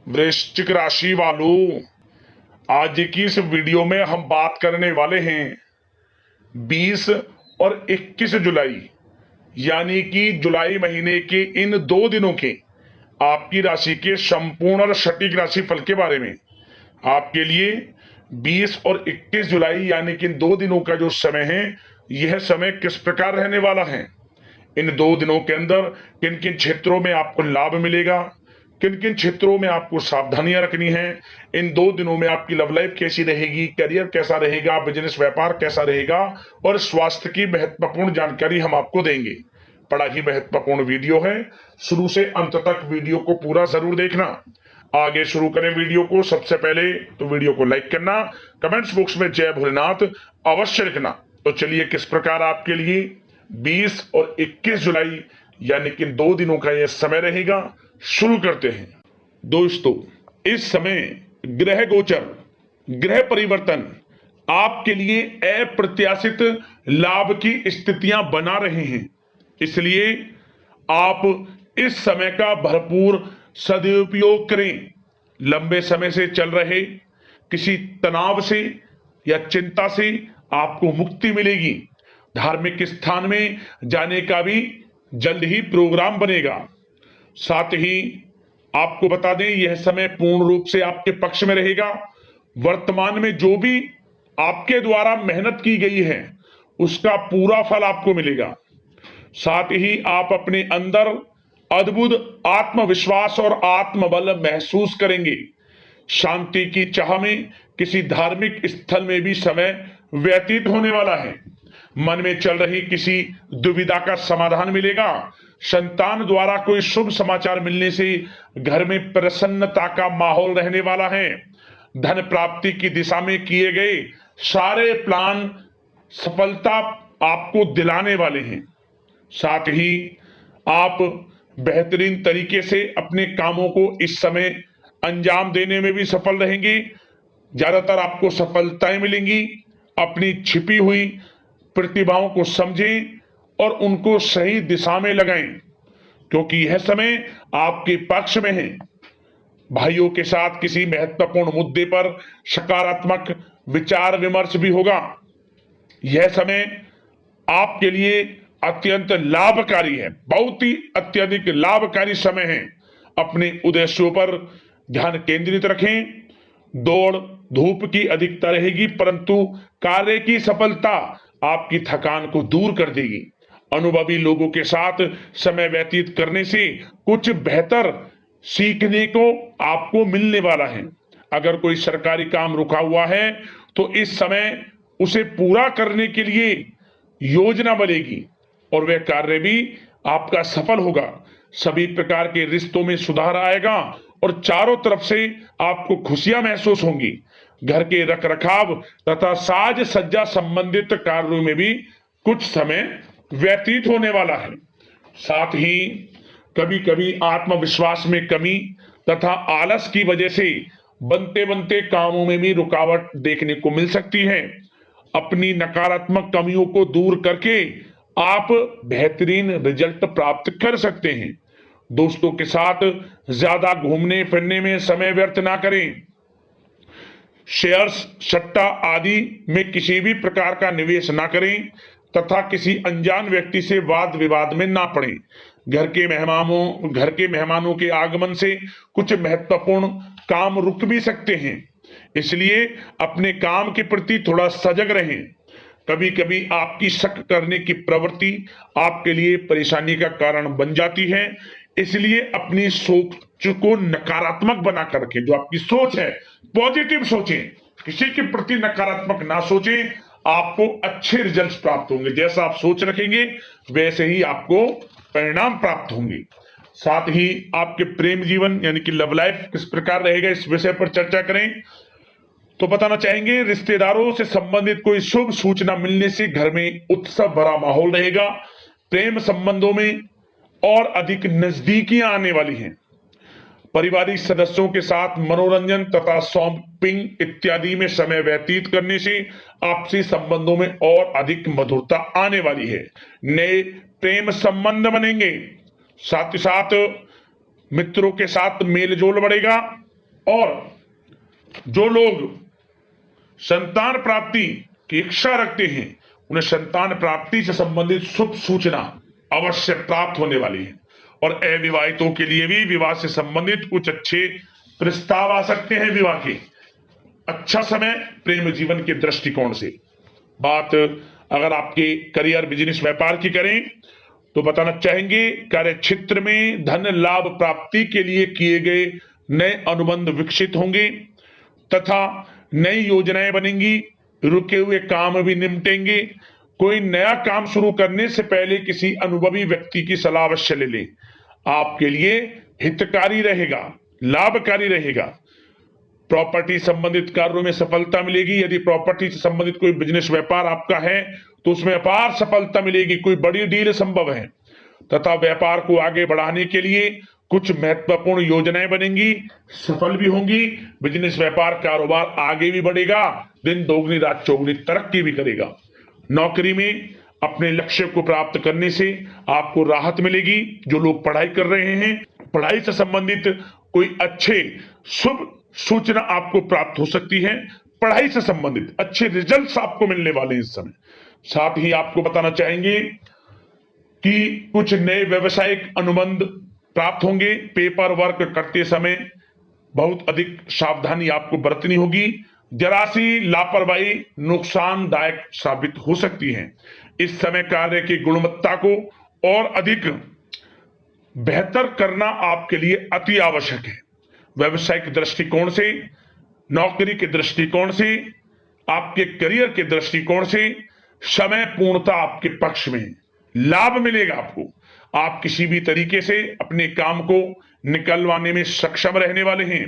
वृश्चिक राशि वालों, आज की इस वीडियो में हम बात करने वाले हैं 20 और 21 जुलाई यानी कि जुलाई महीने के इन 2 दिनों के आपकी राशि के संपूर्ण और सटीक राशि फल के बारे में। आपके लिए 20 और 21 जुलाई यानी कि इन 2 दिनों का जो समय है, यह समय किस प्रकार रहने वाला है। इन 2 दिनों के अंदर किन किन क्षेत्रों में आपको लाभ मिलेगा, किन किन क्षेत्रों में आपको सावधानियां रखनी है। इन 2 दिनों में आपकी लव लाइफ कैसी रहेगी, करियर कैसा रहेगा, बिजनेस व्यापार कैसा रहेगा और स्वास्थ्य की महत्वपूर्ण जानकारी हम आपको देंगे। बड़ा ही महत्वपूर्ण वीडियो है, शुरू से अंत तक वीडियो को पूरा जरूर देखना। आगे शुरू करें वीडियो को, सबसे पहले तो वीडियो को लाइक करना, कमेंट्स बॉक्स में जय भोलेनाथ अवश्य लिखना। तो चलिए किस प्रकार आपके लिए 20 और 21 जुलाई यानी कि 2 दिनों का यह समय रहेगा, शुरू करते हैं। दोस्तों, इस समय ग्रह गोचर, ग्रह परिवर्तन आपके लिए अप्रत्याशित लाभ की स्थितियां बना रहे हैं, इसलिए आप इस समय का भरपूर सदुपयोग करें। लंबे समय से चल रहे किसी तनाव से या चिंता से आपको मुक्ति मिलेगी। धार्मिक स्थान में जाने का भी जल्द ही प्रोग्राम बनेगा। साथ ही आपको बता दें, यह समय पूर्ण रूप से आपके पक्ष में रहेगा। वर्तमान में जो भी आपके द्वारा मेहनत की गई है, उसका पूरा फल आपको मिलेगा। साथ ही आप अपने अंदर अद्भुत आत्मविश्वास और आत्मबल महसूस करेंगे। शांति की चाह में किसी धार्मिक स्थल में भी समय व्यतीत होने वाला है। मन में चल रही किसी दुविधा का समाधान मिलेगा। संतान द्वारा कोई शुभ समाचार मिलने से घर में प्रसन्नता का माहौल रहने वाला है। धन प्राप्ति की दिशा में किए गए सारे प्लान सफलता आपको दिलाने वाले हैं। साथ ही आप बेहतरीन तरीके से अपने कामों को इस समय अंजाम देने में भी सफल रहेंगे। ज्यादातर आपको सफलताएं मिलेंगी। अपनी छिपी हुई प्रतिभाओं को समझें और उनको सही दिशा में लगाएं, क्योंकि यह समय आपके पक्ष में है। भाइयों के साथ किसी महत्वपूर्ण मुद्दे पर सकारात्मक विचार विमर्श भी होगा। यह समय आपके लिए अत्यंत लाभकारी है, बहुत ही अत्यधिक लाभकारी समय है। अपने उद्देश्यों पर ध्यान केंद्रित रखें। दौड़ धूप की अधिकता रहेगी, परंतु कार्य की सफलता आपकी थकान को दूर कर देगी। अनुभवी लोगों के साथ समय व्यतीत करने से कुछ बेहतर सीखने को आपको मिलने वाला है। अगर कोई सरकारी काम रुका हुआ है तो इस समय उसे पूरा करने के लिए योजना बनेगी और वह कार्य भी आपका सफल होगा। सभी प्रकार के रिश्तों में सुधार आएगा और चारों तरफ से आपको खुशियां महसूस होंगी। घर के रखरखाव तथा साज सज्जा संबंधित कार्यों में भी कुछ समय व्यतीत होने वाला है। साथ ही कभी कभी आत्मविश्वास में कमी तथा आलस की वजह से बनते बनते कामों में भी रुकावट देखने को मिल सकती है। अपनी नकारात्मक कमियों को दूर करके आप बेहतरीन रिजल्ट प्राप्त कर सकते हैं। दोस्तों के साथ ज्यादा घूमने फिरने में समय व्यर्थ ना करें। शेयर्स, सट्टा आदि में किसी भी प्रकार का निवेश ना करें तथा किसी अनजान व्यक्ति से वाद विवाद में ना पड़ें। घर के मेहमानों के आगमन से कुछ महत्वपूर्ण काम रुक भी सकते हैं, इसलिए अपने काम के प्रति थोड़ा सजग रहें। कभी कभी आपकी शक करने की प्रवृत्ति आपके लिए परेशानी का कारण बन जाती है, इसलिए अपनी सोच को नकारात्मक बनाकर रखें। जो आपकी सोच है, पॉजिटिव सोचें, किसी के प्रति नकारात्मक ना सोचें। आपको अच्छे रिजल्ट्स प्राप्त होंगे। जैसा आप सोच रखेंगे वैसे ही आपको परिणाम प्राप्त होंगे। साथ ही आपके प्रेम जीवन यानी कि लव लाइफ किस प्रकार रहेगा, इस विषय पर चर्चा करें। तो बताना चाहेंगे, रिश्तेदारों से संबंधित कोई शुभ सूचना मिलने से घर में उत्सव भरा माहौल रहेगा। प्रेम संबंधों में और अधिक नजदीकियां आने वाली हैं। पारिवारिक सदस्यों के साथ मनोरंजन तथा शॉपिंग इत्यादि में समय व्यतीत करने से आपसी संबंधों में और अधिक मधुरता आने वाली है। नए प्रेम संबंध बनेंगे। साथ ही साथ मित्रों के साथ मेल जोल बढ़ेगा। और जो लोग संतान प्राप्ति की इच्छा रखते हैं उन्हें संतान प्राप्ति से संबंधित शुभ सूचना अवश्य प्राप्त होने वाली है। और अविवाहितों के लिए भी विवाह से संबंधित कुछ अच्छे प्रस्ताव आ सकते हैं। विवाह के अच्छा समय प्रेम जीवन के दृष्टिकोण से। बात अगर आपके करियर, बिजनेस, व्यापार की करें तो बताना चाहेंगे कार्य क्षेत्र में धन लाभ प्राप्ति के लिए किए गए नए अनुबंध विकसित होंगे तथा नई योजनाएं बनेंगी। रुके हुए काम भी निपटेंगे। कोई नया काम शुरू करने से पहले किसी अनुभवी व्यक्ति की सलाह अवश्य ले लें। आपके लिए हितकारी रहेगा, लाभकारी रहेगा। प्रॉपर्टी संबंधित कार्यों में सफलता मिलेगी। यदि प्रॉपर्टी से संबंधित कोई बिजनेस, व्यापार आपका है तो उसमें अपार सफलता मिलेगी। कोई बड़ी डील संभव है तथा व्यापार को आगे बढ़ाने के लिए कुछ महत्वपूर्ण योजनाएं बनेंगी, सफल भी होंगी। बिजनेस, व्यापार, कारोबार आगे भी बढ़ेगा, दिन दोगुनी रात चौगुनी तरक्की भी करेगा। नौकरी में अपने लक्ष्य को प्राप्त करने से आपको राहत मिलेगी। जो लोग पढ़ाई कर रहे हैं, पढ़ाई से संबंधित कोई अच्छे शुभ सूचना आपको प्राप्त हो सकती है। पढ़ाई से संबंधित अच्छे रिजल्ट्स आपको मिलने वाले हैं इस समय। साथ ही आपको बताना चाहेंगे कि कुछ नए व्यवसायिक अनुबंध प्राप्त होंगे। पेपर वर्क करते समय बहुत अधिक सावधानी आपको बरतनी होगी। जरा सी लापरवाही नुकसानदायक साबित हो सकती है। इस समय कार्य की गुणवत्ता को और अधिक बेहतर करना आपके लिए अति आवश्यक है। व्यवसायिक दृष्टिकोण से, नौकरी के दृष्टिकोण से, आपके करियर के दृष्टिकोण से समय पूर्णता आपके पक्ष में है। लाभ मिलेगा आपको। आप किसी भी तरीके से अपने काम को निकलवाने में सक्षम रहने वाले हैं।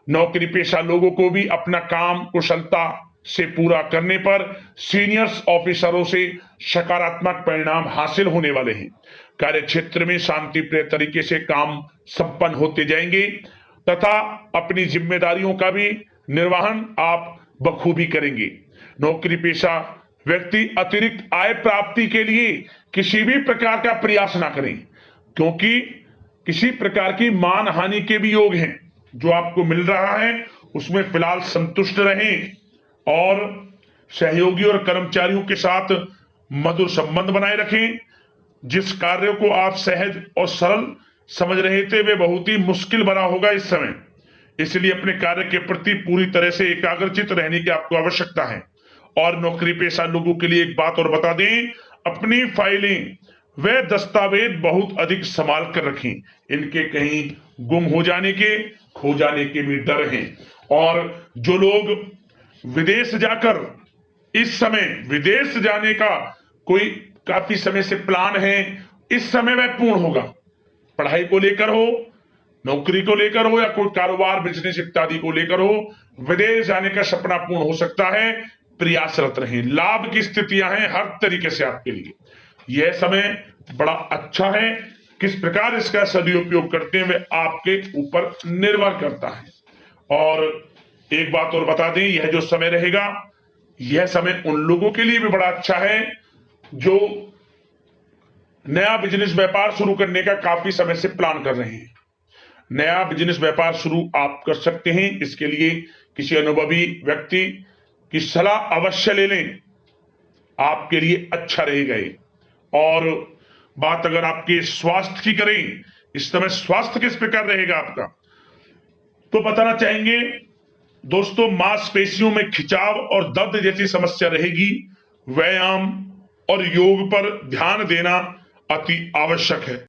नौकरी पेशा लोगों को भी अपना काम कुशलता से पूरा करने पर सीनियर्स ऑफिसरों से सकारात्मक परिणाम हासिल होने वाले हैं। कार्य क्षेत्र में शांतिप्रिय तरीके से काम संपन्न होते जाएंगे तथा अपनी जिम्मेदारियों का भी निर्वहन आप बखूबी करेंगे। नौकरी पेशा व्यक्ति अतिरिक्त आय प्राप्ति के लिए किसी भी प्रकार का प्रयास ना करें, क्योंकि किसी प्रकार की मान हानि के भी योग हैं। जो आपको मिल रहा है उसमें फिलहाल संतुष्ट रहें और सहयोगी और कर्मचारियों के साथ मधुर संबंध बनाए रखें। जिस कार्य को आप सहज और सरल समझ रहे थे वे बहुत ही मुश्किल बना होगा इस समय। इसलिए अपने कार्य के प्रति पूरी तरह से एकाग्रचित रहने की आपको आवश्यकता है। और नौकरी पेशा लोगों के लिए एक बात और बता दें, अपनी फाइलें वे दस्तावेज बहुत अधिक संभाल कर रखें। इनके कहीं गुम हो जाने के, खो जाने के भी डर हैं। और जो लोग विदेश जाकर इस समय विदेश जाने का कोई काफी समय से प्लान है, इस समय वह पूर्ण होगा। पढ़ाई को लेकर हो, नौकरी को लेकर हो या कोई कारोबार, बिजनेस इत्यादि को लेकर हो, विदेश जाने का सपना पूर्ण हो सकता है। प्रयासरत रहें। लाभ की स्थितियां हैं हर तरीके से आपके लिए। यह समय बड़ा अच्छा है। किस प्रकार इसका सदुपयोग करते हैं वे आपके ऊपर निर्भर करता है। और एक बात और बता दें, यह जो समय रहेगा, यह समय उन लोगों के लिए भी बड़ा अच्छा है जो नया बिजनेस, व्यापार शुरू करने का काफी समय से प्लान कर रहे हैं। नया बिजनेस, व्यापार शुरू आप कर सकते हैं। इसके लिए किसी अनुभवी व्यक्ति की सलाह अवश्य ले लें, आपके लिए अच्छा रहेगा। और बात अगर आपके स्वास्थ्य की करें, इस समय स्वास्थ्य किस प्रकार रहेगा आपका, तो बताना चाहेंगे दोस्तों, मांसपेशियों में खिंचाव और दर्द जैसी समस्या रहेगी। व्यायाम और योग पर ध्यान देना अति आवश्यक है।